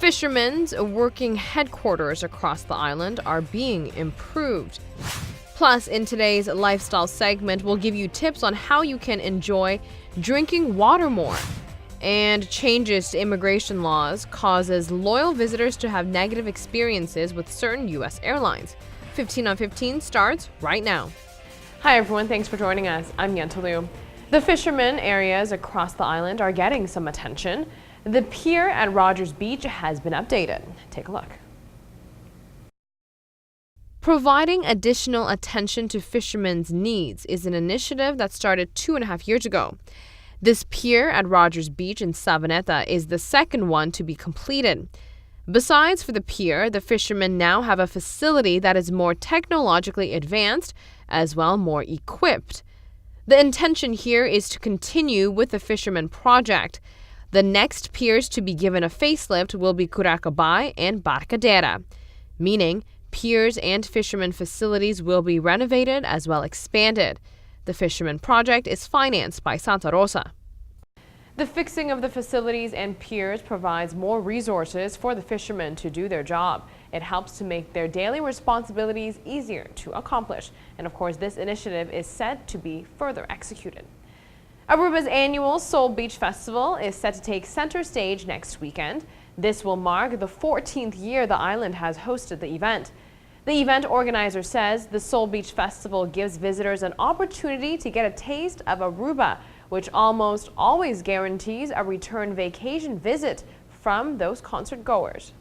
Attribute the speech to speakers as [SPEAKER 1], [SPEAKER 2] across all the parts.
[SPEAKER 1] Fishermen's working headquarters across the island are being improved. Plus, in today's lifestyle segment, we'll give you tips on how you can enjoy drinking water more. And changes to immigration laws causes loyal visitors to have negative experiences with certain U.S. airlines. 15 on 15 starts right now. Hi everyone, thanks for joining us. I'm Yentl Lieuw. The fishermen areas across the island are getting some attention. The pier at Rogers Beach has been updated. Take a look. Providing additional attention to fishermen's needs is an initiative that started 2.5 years ago. This pier at Rogers Beach in Savaneta is the second one to be completed. Besides for the pier, the fishermen now have a facility that is more technologically advanced, as well more equipped. The intention here is to continue with the Fisherman Project. The next piers to be given a facelift will be Curacabay and Barcadera, meaning piers and fishermen facilities will be renovated as well expanded. The Fisherman Project is financed by Santa Rosa. The fixing of the facilities and piers provides more resources for the fishermen to do their job. It helps to make their daily responsibilities easier to accomplish. And of course, this initiative is set to be further executed. Aruba's annual Soul Beach Festival is set to take center stage next weekend. This will mark the 14th year the island has hosted the event. The event organizer says the Soul Beach Festival gives visitors an opportunity to get a taste of Aruba, which almost always guarantees a return vacation visit from those concert goers.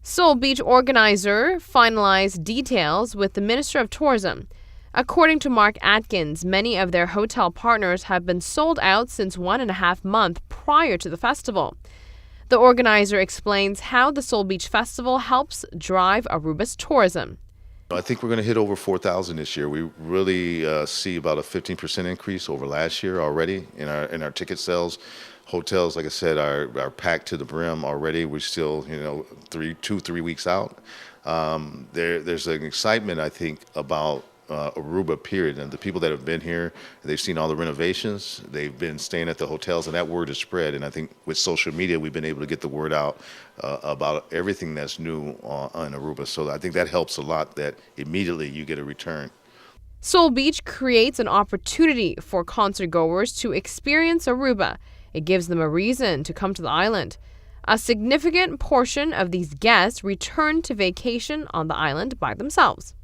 [SPEAKER 1] Soul Beach organizer finalized details with the Minister of Tourism. According to Mark Atkins, many of their hotel partners have been sold out since 1.5 months prior to the festival. The organizer explains how the Soul Beach Festival helps drive Aruba's tourism.
[SPEAKER 2] I think we're going to hit over 4,000 this year. We really see about a 15% increase over last year already in our ticket sales. Hotels, like I said, are packed to the brim already. We're still, 3 weeks out. There's an excitement, I think, about Aruba, period. And the people that have been here, they've seen all the renovations. They've been staying at the hotels, and that word is spread. And I think with social media, we've been able to get the word out about everything that's new on Aruba. So I think that helps a lot, that immediately you get a return.
[SPEAKER 1] Soul Beach creates an opportunity for concert goers to experience Aruba. It gives them a reason to come to the island. A significant portion of these guests return to vacation on the island by themselves.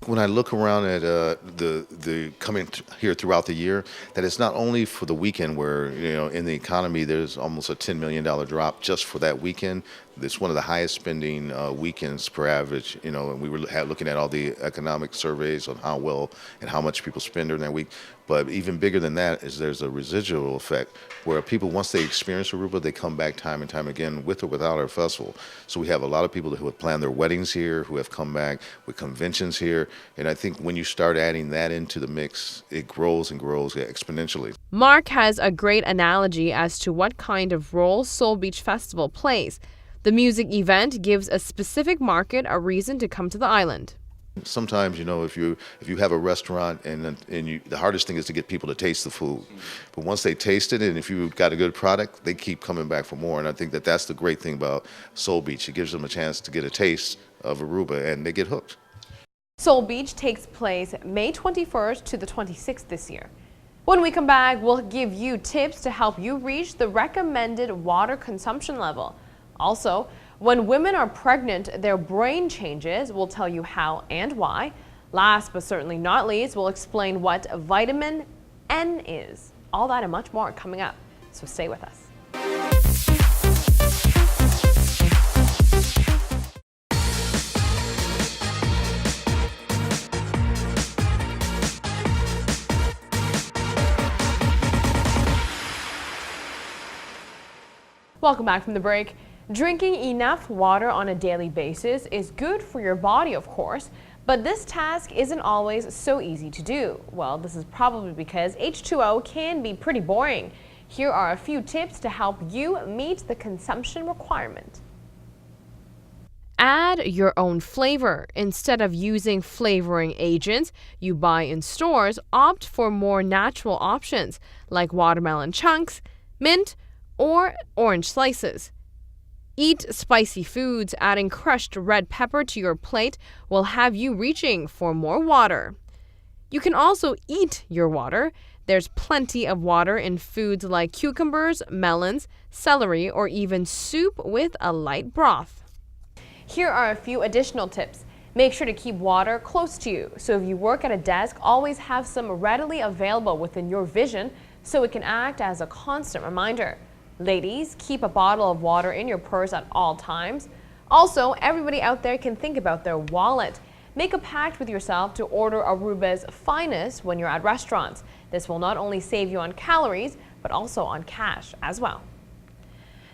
[SPEAKER 2] When I look around at the coming here throughout the year, that it's not only for the weekend where, in the economy, there's almost a $10 million drop just for that weekend. It's one of the highest spending weekends per average, and we were looking at all the economic surveys on how well and how much people spend during that week. But even bigger than that is there's a residual effect where people, once they experience Aruba, they come back time and time again with or without our festival. So we have a lot of people who have planned their weddings here, who have come back with conventions here. And I think when you start adding that into the mix, it grows and grows exponentially.
[SPEAKER 1] Mark has a great analogy as to what kind of role Soul Beach Festival plays. The music event gives a specific market a reason to come to the island.
[SPEAKER 2] Sometimes, if you have a restaurant and the hardest thing is to get people to taste the food. But once they taste it, and if you've got a good product, they keep coming back for more. And I think that's the great thing about Soul Beach. It gives them a chance to get a taste of Aruba, and they get hooked.
[SPEAKER 1] Soul Beach takes place May 21st to the 26th this year. When we come back, we'll give you tips to help you reach the recommended water consumption level. Also, when women are pregnant, their brain changes. We'll tell you how and why. Last but certainly not least, we'll explain what vitamin N is. All that and much more coming up, so stay with us. Welcome back from the break. Drinking enough water on a daily basis is good for your body, of course, but this task isn't always so easy to do. Well, this is probably because H2O can be pretty boring. Here are a few tips to help you meet the consumption requirement. Add your own flavor. Instead of using flavoring agents you buy in stores, opt for more natural options like watermelon chunks, mint, or orange slices. Eat spicy foods. Adding crushed red pepper to your plate will have you reaching for more water. You can also eat your water. There's plenty of water in foods like cucumbers, melons, celery, or even soup with a light broth. Here are a few additional tips. Make sure to keep water close to you. So if you work at a desk, always have some readily available within your vision so it can act as a constant reminder. Ladies, keep a bottle of water in your purse at all times. Also, everybody out there can think about their wallet. Make a pact with yourself to order Aruba's finest when you're at restaurants. This will not only save you on calories, but also on cash as well.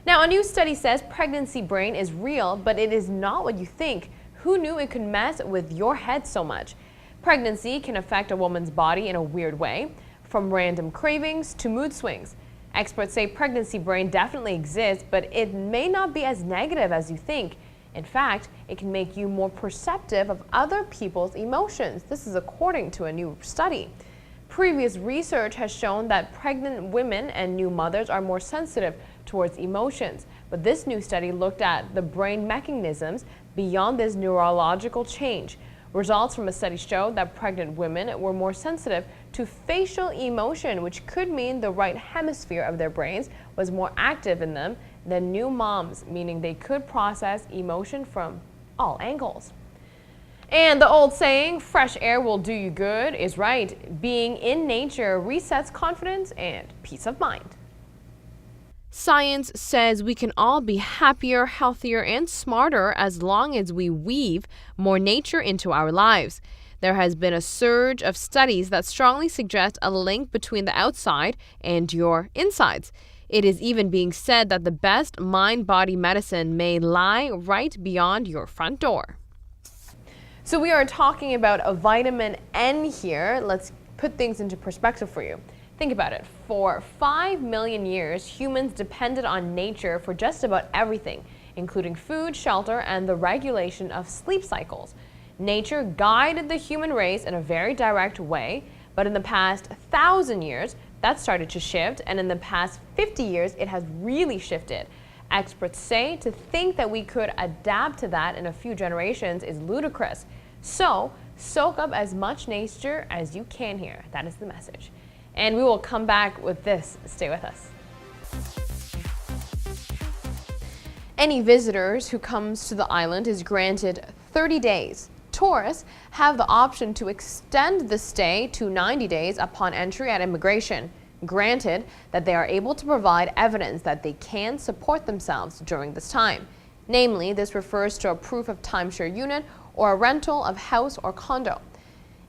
[SPEAKER 1] Now, a new study says pregnancy brain is real, but it is not what you think. Who knew it could mess with your head so much? Pregnancy can affect a woman's body in a weird way, from random cravings to mood swings. Experts say pregnancy brain definitely exists, but it may not be as negative as you think. In fact, it can make you more perceptive of other people's emotions. This is according to a new study. Previous research has shown that pregnant women and new mothers are more sensitive towards emotions, but this new study looked at the brain mechanisms beyond this neurological change. Results from a study showed that pregnant women were more sensitive to facial emotion, which could mean the right hemisphere of their brains was more active in them than new moms, meaning they could process emotion from all angles. And the old saying, fresh air will do you good, is right. Being in nature resets confidence and peace of mind. Science says we can all be happier, healthier, and smarter as long as we weave more nature into our lives. There has been a surge of studies that strongly suggest a link between the outside and your insides. It is even being said that the best mind-body medicine may lie right beyond your front door. So we are talking about a vitamin N here. Let's put things into perspective for you. Think about it. For 5 million years, humans depended on nature for just about everything, including food, shelter, and the regulation of sleep cycles. Nature guided the human race in a very direct way, but in the past 1,000 years, that started to shift, and in the past 50 years, it has really shifted. Experts say to think that we could adapt to that in a few generations is ludicrous. So, soak up as much nature as you can here. That is the message. And we will come back with this. Stay with us. Any visitors who comes to the island is granted 30 days. Tourists have the option to extend the stay to 90 days upon entry at immigration, granted that they are able to provide evidence that they can support themselves during this time. Namely, this refers to a proof of timeshare unit or a rental of house or condo.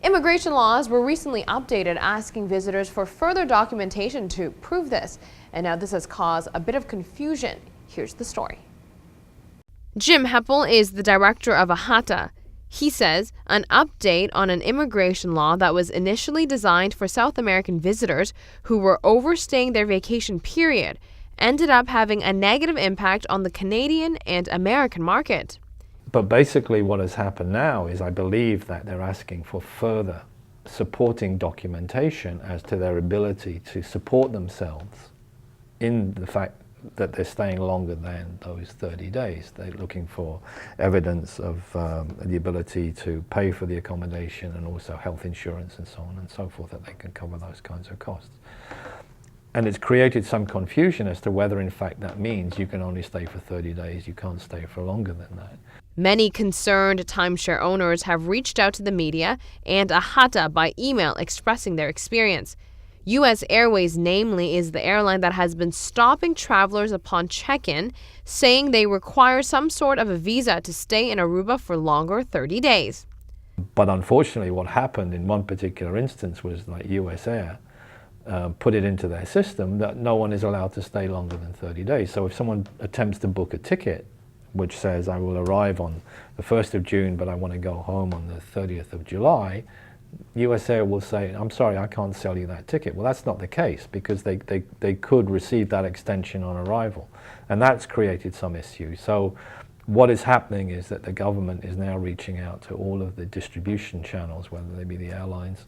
[SPEAKER 1] Immigration laws were recently updated, asking visitors for further documentation to prove this. And now this has caused a bit of confusion. Here's the story. Jim Heppel is the director of AHATA. He says an update on an immigration law that was initially designed for South American visitors who were overstaying their vacation period ended up having a negative impact on the Canadian and American market.
[SPEAKER 3] But basically what has happened now is I believe that they're asking for further supporting documentation as to their ability to support themselves in the fact that they're staying longer than those 30 days. They're looking for evidence of the ability to pay for the accommodation and also health insurance and so on and so forth, that they can cover those kinds of costs. And it's created some confusion as to whether in fact that means you can only stay for 30 days, you can't stay for longer than that.
[SPEAKER 1] Many concerned timeshare owners have reached out to the media and AHATA by email expressing their experience. U.S. Airways, namely, is the airline that has been stopping travelers upon check-in, saying they require some sort of a visa to stay in Aruba for longer 30 days.
[SPEAKER 3] But unfortunately, what happened in one particular instance was like US Air put it into their system that no one is allowed to stay longer than 30 days. So if someone attempts to book a ticket, which says I will arrive on the 1st of June, but I want to go home on the 30th of July, US Air will say, I'm sorry, I can't sell you that ticket. Well, that's not the case, because they could receive that extension on arrival. And that's created some issues. So what is happening is that the government is now reaching out to all of the distribution channels, whether they be the airlines,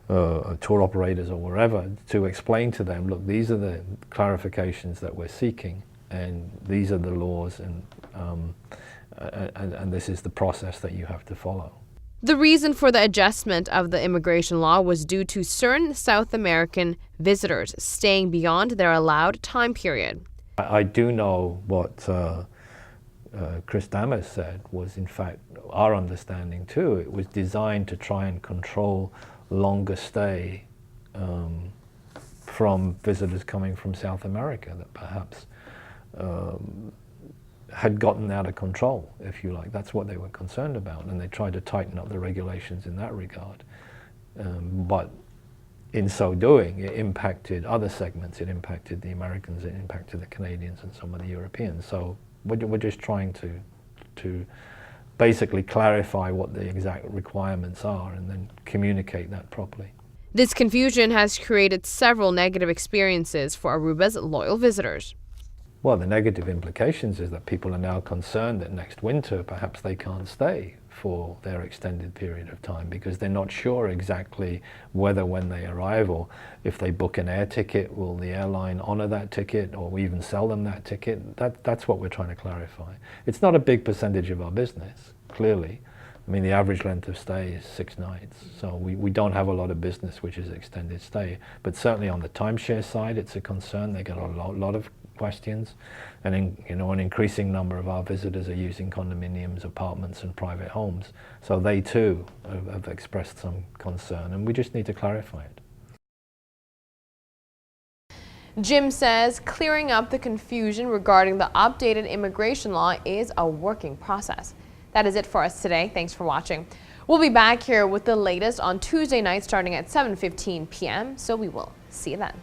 [SPEAKER 3] tour operators or wherever, to explain to them, look, these are the clarifications that we're seeking. and these are the laws, and this is the process that you have to follow.
[SPEAKER 1] The reason for the adjustment of the immigration law was due to certain South American visitors staying beyond their allowed time period.
[SPEAKER 3] I do know what Chris Dammers said was, in fact, our understanding too. It was designed to try and control longer stay from visitors coming from South America that perhaps had gotten out of control, if you like. That's what they were concerned about, and they tried to tighten up the regulations in that regard. But in so doing, it impacted other segments. It impacted the Americans, it impacted the Canadians and some of the Europeans. So we're just trying to basically clarify what the exact requirements are and then communicate that properly.
[SPEAKER 1] This confusion has created several negative experiences for Aruba's loyal visitors.
[SPEAKER 3] Well, the negative implications is that people are now concerned that next winter perhaps they can't stay for their extended period of time because they're not sure exactly whether when they arrive, or if they book an air ticket, will the airline honor that ticket or even sell them that ticket? That's what we're trying to clarify. It's not a big percentage of our business, clearly. I mean, the average length of stay is 6 nights, so we don't have a lot of business which is extended stay. But certainly on the timeshare side, it's a concern. They get a lot of questions, and an increasing number of our visitors are using condominiums, apartments, and private homes. So they too have expressed some concern, and we just need to clarify it.
[SPEAKER 1] Jim says clearing up the confusion regarding the updated immigration law is a working process. That is it for us today. Thanks for watching. We'll be back here with the latest on Tuesday night starting at 7:15 p.m. So we will see you then.